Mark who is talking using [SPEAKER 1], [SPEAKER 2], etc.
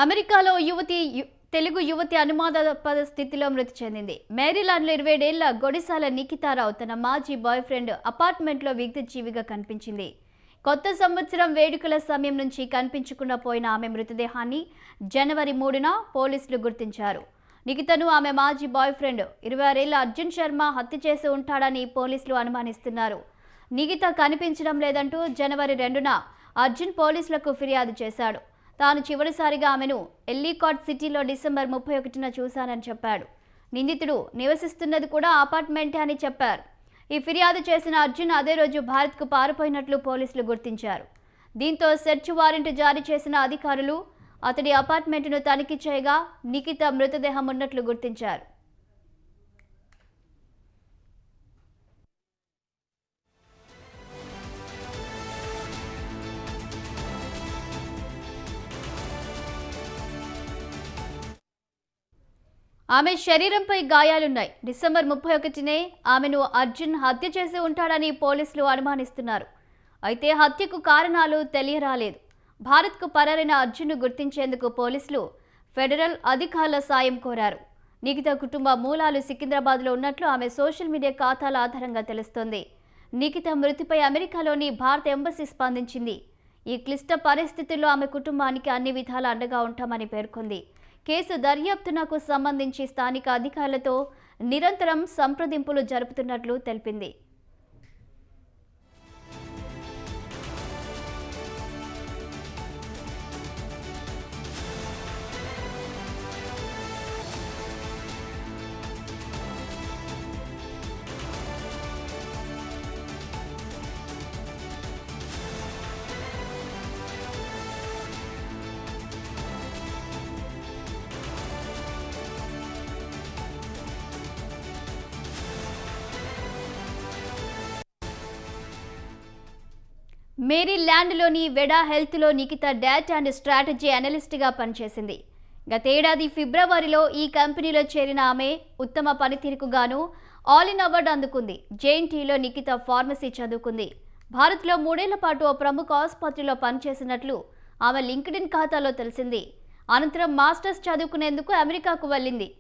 [SPEAKER 1] అమెరికాలో తెలుగు యువతి అనుమానాస్పద స్థితిలో మృతి చెందింది. మేరీలాండ్లో 27 ఏళ్ల గొడిసాల నిఖితారావు తన మాజీ బాయ్ ఫ్రెండ్ అపార్ట్మెంట్లో విగ్ధజీవిగా కనిపించింది. కొత్త సంవత్సరం వేడుకల సమయం నుంచి కనిపించకుండా పోయిన ఆమె మృతదేహాన్ని జనవరి 3న పోలీసులు గుర్తించారు. నిఖితను ఆమె మాజీ బాయ్ ఫ్రెండ్ 26 ఏళ్ల అర్జున్ శర్మ హత్య చేసి ఉంటాడని పోలీసులు అనుమానిస్తున్నారు. నిఖిత కనిపించడం లేదంటూ జనవరి 2న అర్జున్ పోలీసులకు ఫిర్యాదు చేశాడు. తాను చివరిసారిగా ఆమెను ఎల్లికాట్ సిటీలో డిసెంబర్ 31న చూశానని చెప్పాడు. నిందితుడు నివసిస్తున్నది కూడా అపార్ట్మెంటే అని చెప్పారు. ఈ ఫిర్యాదు చేసిన అర్జున్ అదే రోజు భారత్కు పారిపోయినట్లు పోలీసులు గుర్తించారు. దీంతో సెర్చ్ వారెంట్ జారీ చేసిన అధికారులు అతడి అపార్ట్మెంట్ను తనిఖీ చేయగా నిఖిత మృతదేహం ఉన్నట్లు గుర్తించారు. ఆమె శరీరంపై గాయాలున్నాయి. డిసెంబర్ 31నే ఆమెను అర్జున్ హత్య చేసి ఉంటాడని పోలీసులు అనుమానిస్తున్నారు. అయితే హత్యకు కారణాలు తెలియరాలేదు. భారత్కు పరారైన అర్జున్ను గుర్తించేందుకు పోలీసులు ఫెడరల్ అధికారుల సాయం కోరారు. నిఖిత కుటుంబ మూలాలు సికింద్రాబాద్లో ఉన్నట్లు ఆమె సోషల్ మీడియా ఖాతాల ఆధారంగా తెలుస్తోంది. నిఖిత మృతిపై అమెరికాలోని భారత ఎంబసీ స్పందించింది. ఈ క్లిష్ట పరిస్థితుల్లో ఆమె కుటుంబానికి అన్ని విధాలా అండగా ఉంటామని పేర్కొంది. కేసు దర్యాప్తునకు సంబంధించి స్థానిక అధికారులతో నిరంతరం సంప్రదింపులు జరుపుతున్నట్లు తెలిపింది. మేరీల్యాండ్లోని వెడా హెల్త్లో నిఖిత డేటా అండ్ స్ట్రాటజీ అనలిస్ట్గా పనిచేసింది. గతేడాది ఫిబ్రవరిలో ఈ కంపెనీలో చేరిన ఆమె ఉత్తమ పనితీరుకు గాను ఆల్ ఇన్ అవార్డు అందుకుంది. జేఎన్టీలో నిఖిత ఫార్మసీ చదువుకుంది. భారత్లో 3 ఏళ్ల పాటు ఓ ప్రముఖ ఆసుపత్రిలో పనిచేసినట్లు ఆమె లింక్డ్ఇన్ ఖాతాలో తెలిసింది. అనంతరం మాస్టర్స్ చదువుకునేందుకు అమెరికాకు వెళ్ళింది.